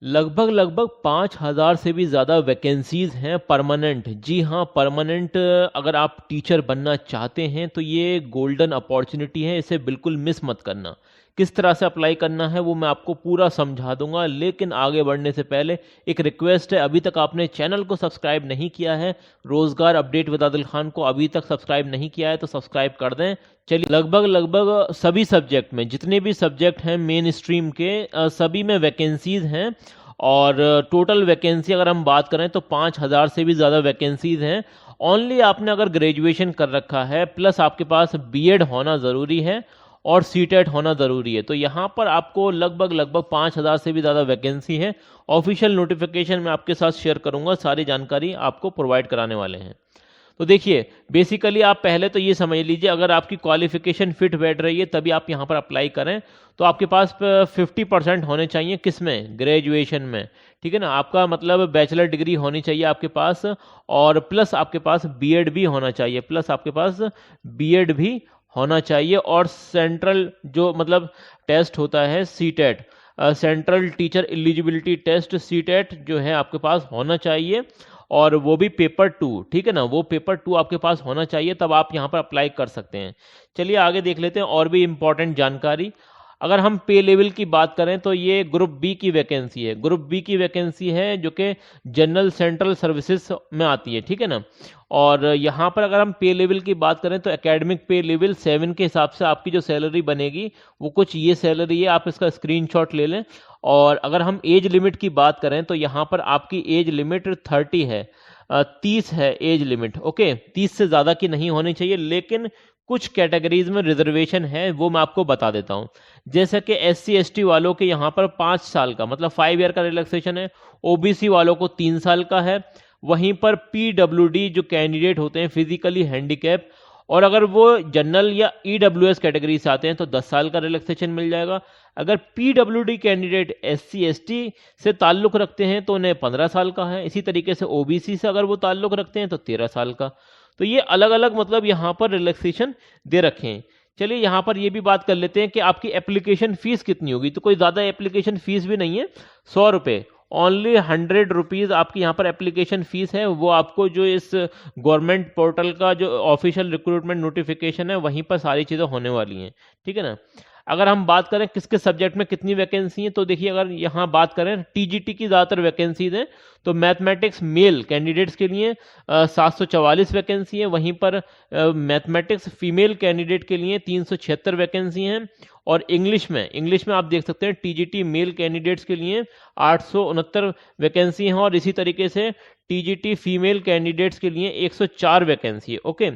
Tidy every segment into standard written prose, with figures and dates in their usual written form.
लगभग लगभग 5,000 से भी ज़्यादा वैकेंसीज हैं परमानेंट। जी हाँ, परमानेंट। अगर आप टीचर बनना चाहते हैं तो ये गोल्डन अपॉर्चुनिटी है, इसे बिल्कुल मिस मत करना। किस तरह से अप्लाई करना है वो मैं आपको पूरा समझा दूंगा, लेकिन आगे बढ़ने से पहले एक रिक्वेस्ट है, अभी तक आपने चैनल को सब्सक्राइब नहीं किया है, रोजगार अपडेट विद आदिल खान को अभी तक सब्सक्राइब नहीं किया है तो सब्सक्राइब कर दें। चलिए, लगभग लगभग सभी सब्जेक्ट में, जितने भी सब्जेक्ट हैं मेन स्ट्रीम के, सभी में वैकेंसीज हैं। और टोटल वैकेंसी अगर हम बात करें तो 5,000 से भी ज़्यादा वैकेंसीज हैं। ओनली आपने अगर ग्रेजुएशन कर रखा है प्लस आपके पास बीएड होना ज़रूरी है और सीटेट होना ज़रूरी है, तो यहाँ पर आपको लगभग लगभग 5,000 से भी ज़्यादा वैकेंसी है। ऑफिशियल नोटिफिकेशन मैं आपके साथ शेयर करूँगा, सारी जानकारी आपको प्रोवाइड कराने वाले हैं। तो देखिए, बेसिकली आप पहले तो ये समझ लीजिए, अगर आपकी क्वालिफिकेशन फिट बैठ रही है तभी आप यहाँ पर अप्लाई करें। तो आपके पास 50% होने चाहिए, किस में? ग्रेजुएशन में। ठीक है ना, आपका मतलब बैचलर डिग्री होनी चाहिए आपके पास, और प्लस आपके पास बीएड भी होना चाहिए, होना चाहिए। और सेंट्रल जो मतलब टेस्ट होता है CTET, central teacher eligibility test CTET जो है आपके पास होना चाहिए, और वो भी पेपर 2। ठीक है ना, वो पेपर 2 आपके पास होना चाहिए, तब आप यहाँ पर अप्लाई कर सकते हैं। चलिए आगे देख लेते हैं और भी इंपॉर्टेंट जानकारी। अगर हम पे लेवल की बात करें तो ये ग्रुप बी की वैकेंसी है, जो कि जनरल सेंट्रल सर्विसेज में आती है। ठीक है ना, और यहाँ पर अगर हम पे लेवल की बात करें तो एकेडमिक पे लेवल 7 के हिसाब से आपकी जो सैलरी बनेगी वो कुछ ये सैलरी है, आप इसका स्क्रीनशॉट ले लें। और अगर हम एज लिमिट की बात करें तो यहाँ पर आपकी एज लिमिट 30 है, 30 है एज लिमिट। ओके, 30 से ज़्यादा की नहीं होनी चाहिए, लेकिन कुछ कैटेगरीज में रिजर्वेशन है, वो मैं आपको बता देता हूँ। जैसे कि SC ST वालों के यहाँ पर 5 साल का मतलब 5 ईयर का रिलैक्सेशन है, OBC वालों को 3 साल का है। वहीं पर PWD जो कैंडिडेट होते हैं फिजिकली हैंडीकैप, और अगर वो जनरल या EWS कैटेगरी से आते हैं तो 10 साल का रिलैक्सेशन मिल जाएगा। अगर PWD कैंडिडेट SC ST से ताल्लुक़ रखते हैं तो उन्हें 15 साल का है। इसी तरीके से OBC से अगर वो ताल्लुक़ रखते हैं तो 13 साल का। तो ये अलग अलग मतलब यहाँ पर रिलैक्सेशन दे रखे हैं। चलिए यहाँ पर ये भी बात कर लेते हैं कि आपकी एप्लीकेशन फीस कितनी होगी। तो कोई ज़्यादा एप्लीकेशन फीस भी नहीं है, 100 रुपये, ओनली 100 रुपीज़ आपकी यहाँ पर एप्लीकेशन फीस है। वो आपको जो इस गवर्नमेंट पोर्टल का जो ऑफिशियल रिक्रूटमेंट नोटिफिकेशन है वहीं पर सारी चीज़ें होने वाली हैं। ठीक है ना, अगर हम बात करें किस किस सब्जेक्ट में कितनी वैकेंसी है, तो देखिए अगर यहाँ बात करें TGT की ज़्यादातर वैकेंसीज हैं। तो मैथमेटिक्स मेल कैंडिडेट्स के लिए 744 वैकेंसी है। वहीं पर मैथमेटिक्स फीमेल कैंडिडेट के लिए 376 वैकेंसी हैं। और इंग्लिश में आप देख सकते हैं TGT मेल कैंडिडेट्स के लिए 869 वैकेंसी हैं, और इसी तरीके से TGT फीमेल कैंडिडेट्स के लिए 104 वैकेंसी है। ओके,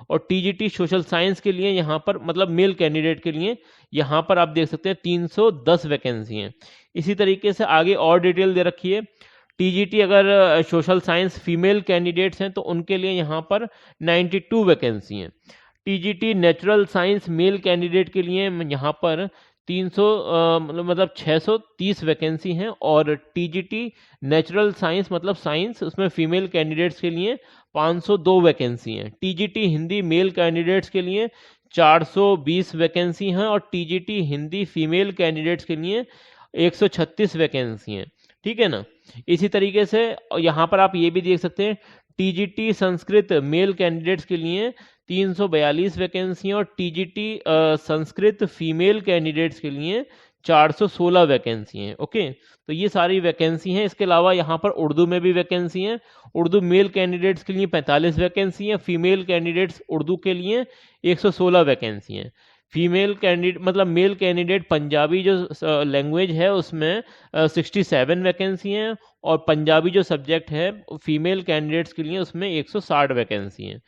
और TGT सोशल साइंस के लिए यहाँ पर मतलब मेल कैंडिडेट के लिए यहाँ पर आप देख सकते हैं 310 वैकेंसी हैं। इसी तरीके से आगे और डिटेल दे रखी है। TGT अगर सोशल साइंस फीमेल कैंडिडेट्स हैं तो उनके लिए यहाँ पर 92 वैकेंसी हैं। TGT natural science male candidate के लिए यहाँ पर 300 मतलब 630 वैकेंसी हैं। और TGT नेचुरल साइंस मतलब साइंस, उसमें फीमेल कैंडिडेट्स के लिए 502 वैकेंसी हैं। TGT हिंदी मेल कैंडिडेट्स के लिए 420 वैकेंसी हैं, और TGT हिंदी फीमेल कैंडिडेट्स के लिए 136 वैकेंसी हैं। ठीक है ना, इसी तरीके से यहाँ पर आप ये भी देख सकते हैं TGT संस्कृत मेल कैंडिडेट्स के लिए 342 वैकेंसी हैं, और TGT संस्कृत फीमेल कैंडिडेट्स के लिए 416 वैकेंसी हैं। ओके, तो ये सारी वैकेंसी हैं। इसके अलावा यहाँ पर उर्दू में भी वैकेंसी हैं। उर्दू मेल कैंडिडेट्स के लिए 45 वैकेंसी हैं, फीमेल कैंडिडेट्स उर्दू के लिए 116 वैकेंसी हैं। फीमेल कैंडिडेट मतलब मेल कैंडिडेट पंजाबी जो लैंग्वेज है उसमें 67 वैकेंसी हैं, और पंजाबी जो सब्जेक्ट है फीमेल कैंडिडेट्स के लिए उसमें 160 वैकेंसी हैं।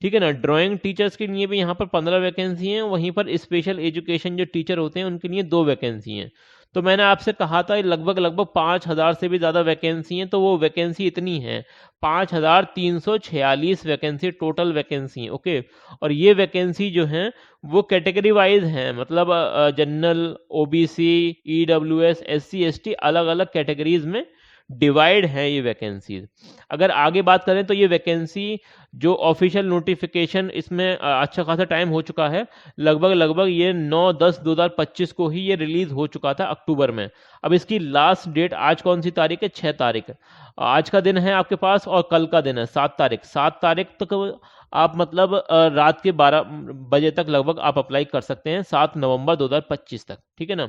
ठीक है ना, ड्राइंग टीचर्स के लिए भी यहाँ पर 15 वैकेंसी हैं। वहीं पर स्पेशल एजुकेशन जो टीचर होते हैं उनके लिए 2 वैकेंसी हैं। तो मैंने आपसे कहा था लगभग लगभग 5,000 से भी ज़्यादा वैकेंसी हैं, तो वो वैकेंसी इतनी है 5,346 वैकेंसी टोटल वैकेंसी है। ओके, और ये वैकेंसी जो हैं वो कैटेगरी वाइज हैं, मतलब general, OBC, EWS, SC ST अलग अलग कैटेगरीज में डिवाइड हैं ये वैकेंसीज। अगर आगे बात करें तो ये वैकेंसी जो ऑफिशियल नोटिफिकेशन इसमें अच्छा खासा टाइम हो चुका है, लगभग ये 9/10/2025 को ही ये रिलीज हो चुका था अक्टूबर में। अब इसकी लास्ट डेट आज कौन सी तारीख है? 6 तारीख। आज का दिन है आपके पास और कल का दिन है 7 तारीख। 7 तारीख तक आप मतलब रात के 12 बजे तक लगभग आप अप्लाई कर सकते हैं, 7 नवंबर 2025 तक, ठीक है ना।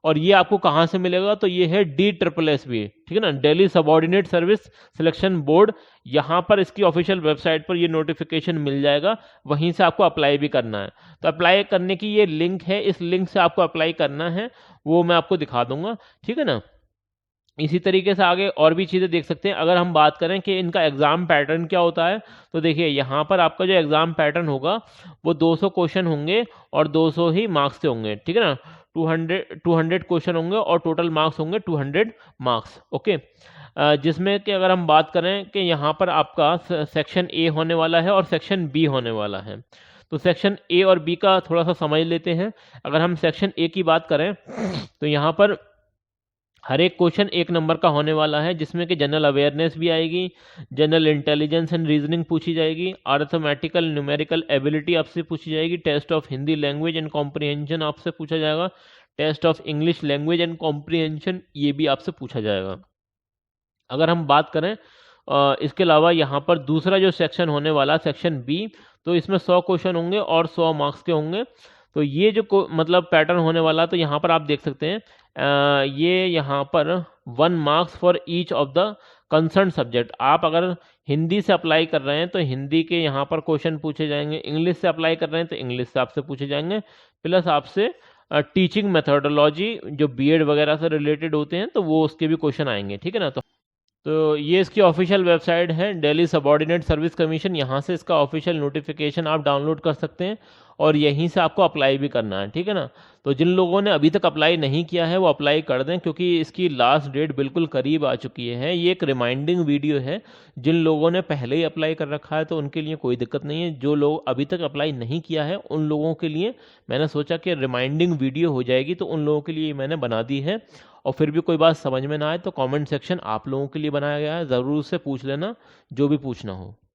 और ये आपको कहाँ से मिलेगा? तो ये है DSSB, ठीक है ना, Delhi subordinate service selection board. यहाँ पर इसकी ऑफिशियल वेबसाइट पर ये नोटिफिकेशन मिल जाएगा, वहीं से आपको अप्लाई भी करना है। तो अप्लाई करने की ये लिंक है, इस लिंक से आपको अप्लाई करना है, वो मैं आपको दिखा दूंगा, ठीक है ना। इसी तरीके से आगे और भी चीज़ें देख सकते हैं। अगर हम बात करें कि इनका एग्ज़ाम पैटर्न क्या होता है, तो देखिए यहाँ पर आपका जो एग्ज़ाम पैटर्न होगा वो 200 क्वेश्चन होंगे और 200 ही मार्क्स के होंगे, ठीक है ना। 200 क्वेश्चन होंगे और टोटल मार्क्स होंगे 200 मार्क्स, ओके। जिसमें कि अगर हम बात करें कि यहाँ पर आपका सेक्शन ए होने वाला है और सेक्शन बी होने वाला है। तो सेक्शन ए और बी का थोड़ा सा समझ लेते हैं। अगर हम सेक्शन ए की बात करें तो यहाँ पर हर एक क्वेश्चन 1 नंबर का होने वाला है, जिसमें कि जनरल अवेयरनेस भी आएगी, जनरल इंटेलिजेंस एंड रीजनिंग पूछी जाएगी, अर्थमेटिकल न्यूमेरिकल एबिलिटी आपसे पूछी जाएगी, test of Hindi language and comprehension आपसे पूछा जाएगा, test of English language and comprehension ये भी आपसे पूछा जाएगा। अगर हम बात करें इसके अलावा यहाँ पर दूसरा जो सेक्शन होने वाला सेक्शन बी, तो इसमें 100 क्वेश्चन होंगे और 100 मार्क्स के होंगे। तो ये जो मतलब पैटर्न होने वाला, तो यहाँ पर आप देख सकते हैं ये यहाँ पर 1 marks for each of the concern subject. आप अगर हिंदी से अप्लाई कर रहे हैं तो हिंदी के यहाँ पर क्वेश्चन पूछे जाएंगे, इंग्लिश से अप्लाई कर रहे हैं तो इंग्लिश से आपसे पूछे जाएंगे, प्लस आपसे टीचिंग मेथोडोलॉजी जो बीएड वगैरह से रिलेटेड होते हैं तो वो उसके भी क्वेश्चन आएंगे, ठीक है ना। तो ये इसकी ऑफिशियल वेबसाइट है दिल्ली सबऑर्डिनेट सर्विस कमीशन, यहाँ से इसका ऑफिशियल नोटिफिकेशन आप डाउनलोड कर सकते हैं और यहीं से आपको अप्लाई भी करना है, ठीक है ना। तो जिन लोगों ने अभी तक अप्लाई नहीं किया है वो अप्लाई कर दें, क्योंकि इसकी लास्ट डेट बिल्कुल करीब आ चुकी है। ये एक रिमाइंडिंग वीडियो है। जिन लोगों ने पहले ही अप्लाई कर रखा है तो उनके लिए कोई दिक्कत नहीं है, जो लोग अभी तक अप्लाई नहीं किया है उन लोगों के लिए मैंने सोचा कि रिमाइंडिंग वीडियो हो जाएगी, तो उन लोगों के लिए मैंने बना दी है। और फिर भी कोई बात समझ में ना आए तो कमेंट सेक्शन आप लोगों के लिए बनाया गया है, ज़रूर से पूछ लेना जो भी पूछना हो।